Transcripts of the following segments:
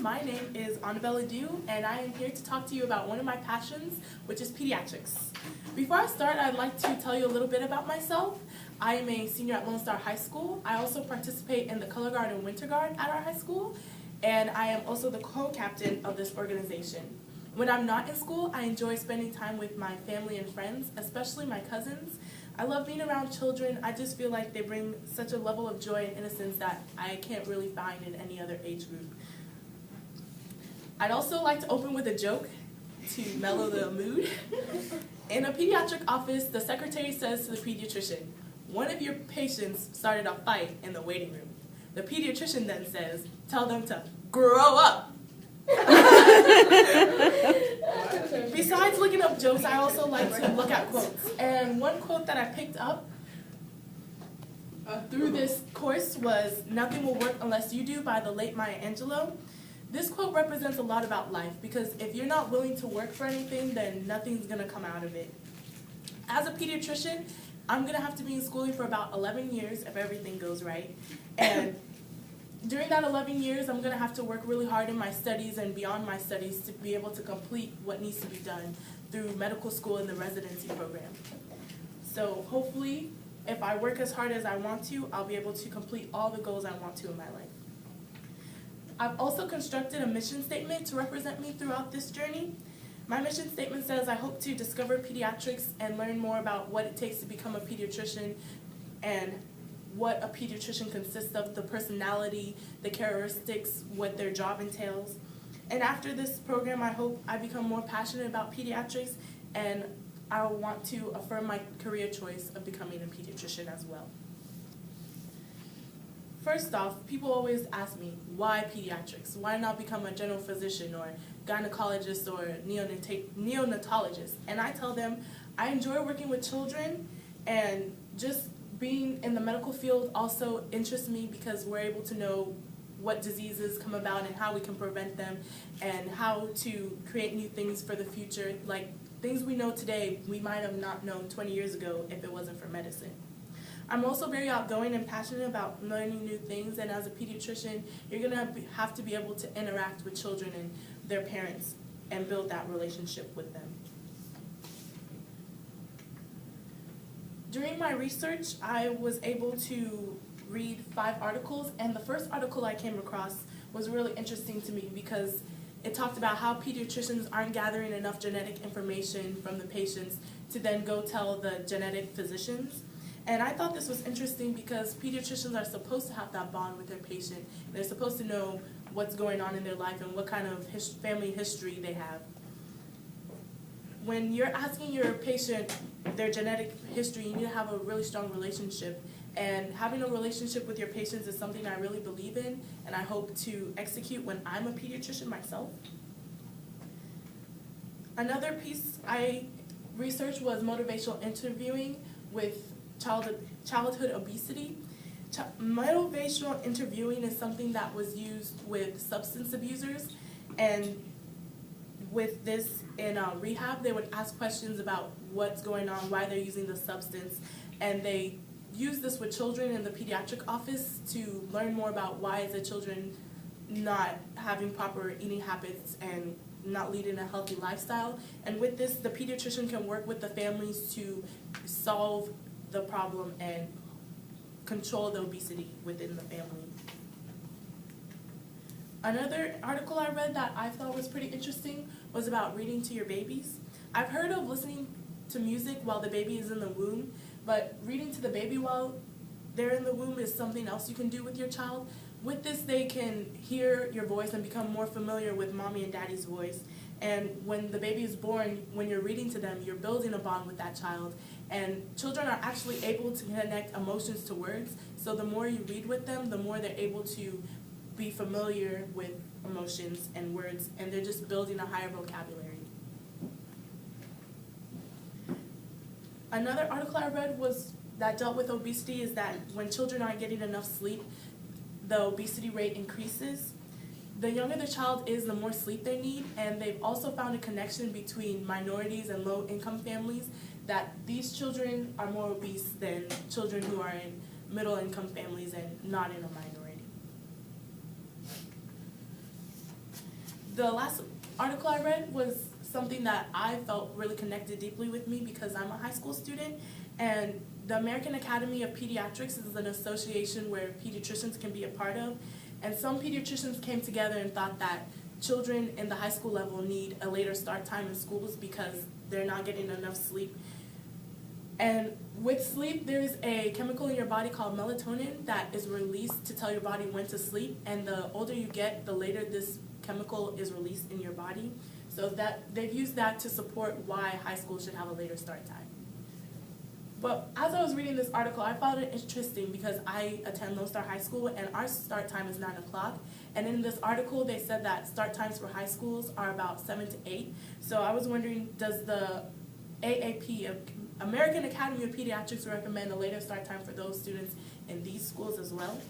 My name is Annabella Dew, and I am here to talk to you about one of my passions, which is pediatrics. Before I start, I'd like to tell you a little bit about myself. I am a senior at Lone Star High School. I also participate in the Color Guard and Winter Guard at our high school, and I am also the co-captain of this organization. When I'm not in school, I enjoy spending time with my family and friends, especially my cousins. I love being around children. I just feel like they bring such a level of joy and innocence that I can't really find in any other age group. I'd also like to open with a joke to mellow the mood. In a pediatric office, the secretary says to the pediatrician, "One of your patients started a fight in the waiting room." The pediatrician then says, "Tell them to grow up." Besides looking up jokes, I also like to look at quotes. And one quote that I picked up through this course was "Nothing will work unless you do" by the late Maya Angelou. This quote represents a lot about life, because if you're not willing to work for anything, then nothing's going to come out of it. As a pediatrician, I'm going to have to be in schooling for about 11 years if everything goes right. And during that 11 years, I'm going to have to work really hard in my studies and beyond my studies to be able to complete what needs to be done through medical school and the residency program. So hopefully, if I work as hard as I want to, I'll be able to complete all the goals I want to in my life. I've also constructed a mission statement to represent me throughout this journey. My mission statement says, "I hope to discover pediatrics and learn more about what it takes to become a pediatrician and what a pediatrician consists of, the personality, the characteristics, what their job entails. And after this program, I hope I become more passionate about pediatrics, and I want to affirm my career choice of becoming a pediatrician as well." First off, people always ask me, why pediatrics? Why not become a general physician or gynecologist or neonatologist? And I tell them, I enjoy working with children, and just being in the medical field also interests me because we're able to know what diseases come about and how we can prevent them, and how to create new things for the future. Like things we know today, we might have not known 20 years ago if it wasn't for medicine. I'm also very outgoing and passionate about learning new things, and as a pediatrician, you're going to have to be able to interact with children and their parents and build that relationship with them. During my research, I was able to read 5 articles, and the first article I came across was really interesting to me because it talked about how pediatricians aren't gathering enough genetic information from the patients to then go tell the genetic physicians. And I thought this was interesting because pediatricians are supposed to have that bond with their patient. They're supposed to know what's going on in their life and what kind of family history they have. When you're asking your patient their genetic history, you need to have a really strong relationship. And having a relationship with your patients is something I really believe in, and I hope to execute when I'm a pediatrician myself. Another piece I researched was motivational interviewing with childhood obesity. Motivational interviewing is something that was used with substance abusers, and with this in rehab, they would ask questions about what's going on, why they're using the substance, and they use this with children in the pediatric office to learn more about why is the children not having proper eating habits and not leading a healthy lifestyle. And with this, the pediatrician can work with the families to solve the problem and control the obesity within the family. Another article I read that I thought was pretty interesting was about reading to your babies. I've heard of listening to music while the baby is in the womb, but reading to the baby while they're in the womb is something else you can do with your child. With this, they can hear your voice and become more familiar with mommy and daddy's voice. And when the baby is born, when you're reading to them, you're building a bond with that child. And children are actually able to connect emotions to words. So the more you read with them, the more they're able to be familiar with emotions and words, and they're just building a higher vocabulary. Another article I read was that dealt with obesity is that when children aren't getting enough sleep, the obesity rate increases. The younger the child is, the more sleep they need, and they've also found a connection between minorities and low-income families, that these children are more obese than children who are in middle-income families and not in a minority. The last article I read was something that I felt really connected deeply with me because I'm a high school student, and the American Academy of Pediatrics is an association where pediatricians can be a part of, and some pediatricians came together and thought that children in the high school level need a later start time in schools because they're not getting enough sleep. And with sleep, there's a chemical in your body called melatonin that is released to tell your body when to sleep, and the older you get, the later this chemical is released in your body. So that they've used that to support why high school should have a later start time. But as I was reading this article, I found it interesting because I attend Lone Star High School and our start time is 9 o'clock. And in this article, they said that start times for high schools are about 7 to 8. So I was wondering, does the AAP, American Academy of Pediatrics, recommend a later start time for those students in these schools as well?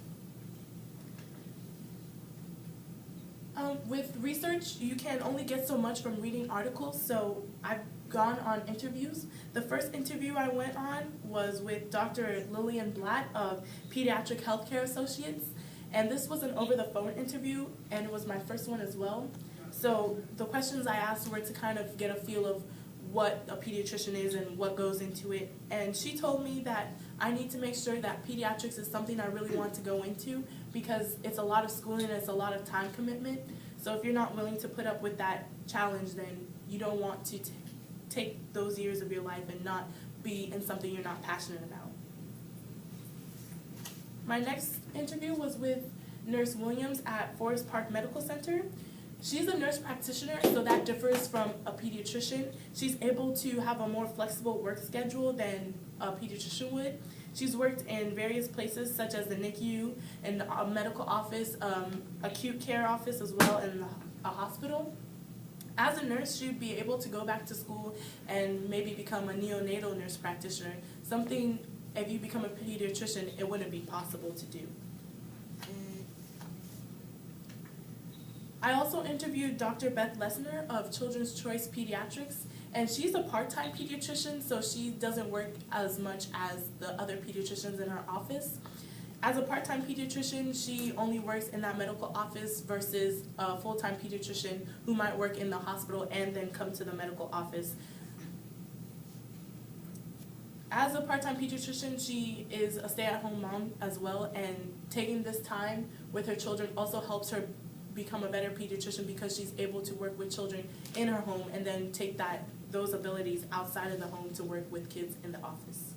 With research, you can only get so much from reading articles, so I've gone on interviews. The first interview I went on was with Dr. Lillian Blatt of Pediatric Healthcare Associates, and this was an over-the-phone interview, and it was my first one as well. So the questions I asked were to kind of get a feel of what a pediatrician is and what goes into it. And she told me that I need to make sure that pediatrics is something I really want to go into because it's a lot of schooling and it's a lot of time commitment. So if you're not willing to put up with that challenge, then you don't want to take those years of your life and not be in something you're not passionate about. My next interview was with Nurse Williams at Forest Park Medical Center. She's a nurse practitioner, so that differs from a pediatrician. She's able to have a more flexible work schedule than a pediatrician would. She's worked in various places such as the NICU, and a medical office, acute care office as well, and a hospital. As a nurse, she'd be able to go back to school and maybe become a neonatal nurse practitioner, something if you become a pediatrician, it wouldn't be possible to do. I also interviewed Dr. Beth Lesner of Children's Choice Pediatrics, and she's a part-time pediatrician, so she doesn't work as much as the other pediatricians in her office. As a part-time pediatrician, she only works in that medical office versus a full-time pediatrician who might work in the hospital and then come to the medical office. As a part-time pediatrician, she is a stay-at-home mom as well, and taking this time with her children also helps her become a better pediatrician because she's able to work with children in her home and then take those abilities outside of the home to work with kids in the office.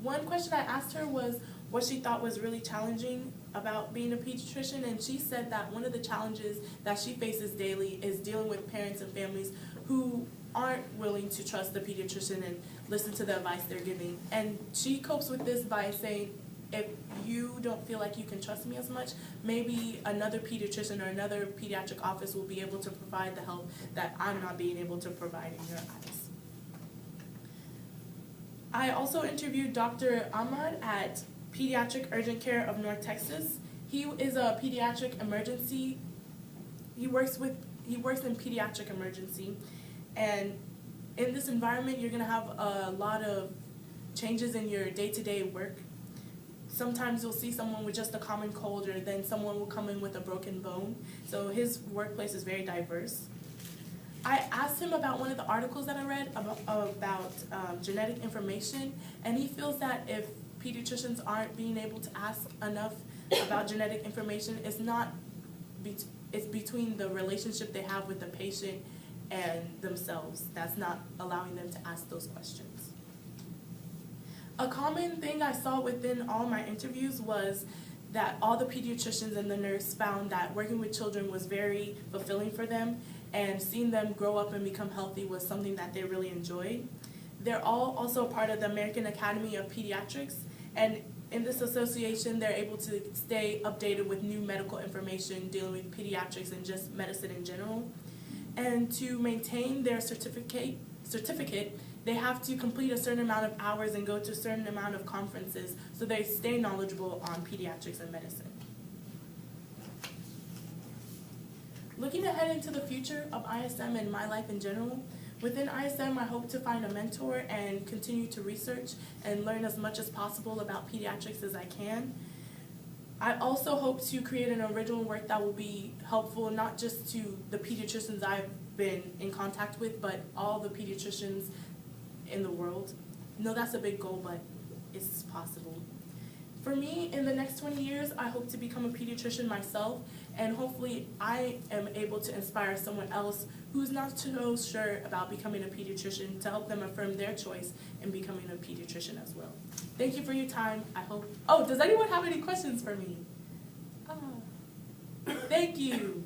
One question I asked her was what she thought was really challenging about being a pediatrician, and she said that one of the challenges that she faces daily is dealing with parents and families who aren't willing to trust the pediatrician and listen to the advice they're giving. And she copes with this by saying, if you don't feel like you can trust me as much, maybe another pediatrician or another pediatric office will be able to provide the help that I'm not being able to provide in your eyes. I also interviewed Dr. Ahmad at Pediatric Urgent Care of North Texas. He is a pediatric emergency. He works in pediatric emergency, and in this environment, you're going to have a lot of changes in your day-to-day work. Sometimes you'll see someone with just a common cold, or then someone will come in with a broken bone. So his workplace is very diverse. I asked him about one of the articles that I read about genetic information, and he feels that if pediatricians aren't being able to ask enough about genetic information, it's between the relationship they have with the patient and themselves that's not allowing them to ask those questions. A common thing I saw within all my interviews was that all the pediatricians and the nurse found that working with children was very fulfilling for them, and seeing them grow up and become healthy was something that they really enjoyed. They're all also part of the American Academy of Pediatrics, and in this association they're able to stay updated with new medical information dealing with pediatrics and just medicine in general. And to maintain their certificate, they have to complete a certain amount of hours and go to a certain amount of conferences so they stay knowledgeable on pediatrics and medicine. Looking ahead into the future of ISM and my life in general, within ISM I hope to find a mentor and continue to research and learn as much as possible about pediatrics as I can. I also hope to create an original work that will be helpful not just to the pediatricians I've been in contact with, but all the pediatricians in the world. No, that's a big goal, but it's possible. For me, in the next 20 years, I hope to become a pediatrician myself, and hopefully I am able to inspire someone else who's not so sure about becoming a pediatrician to help them affirm their choice in becoming a pediatrician as well. Thank you for your time. I hope. Oh, does anyone have any questions for me? Thank you.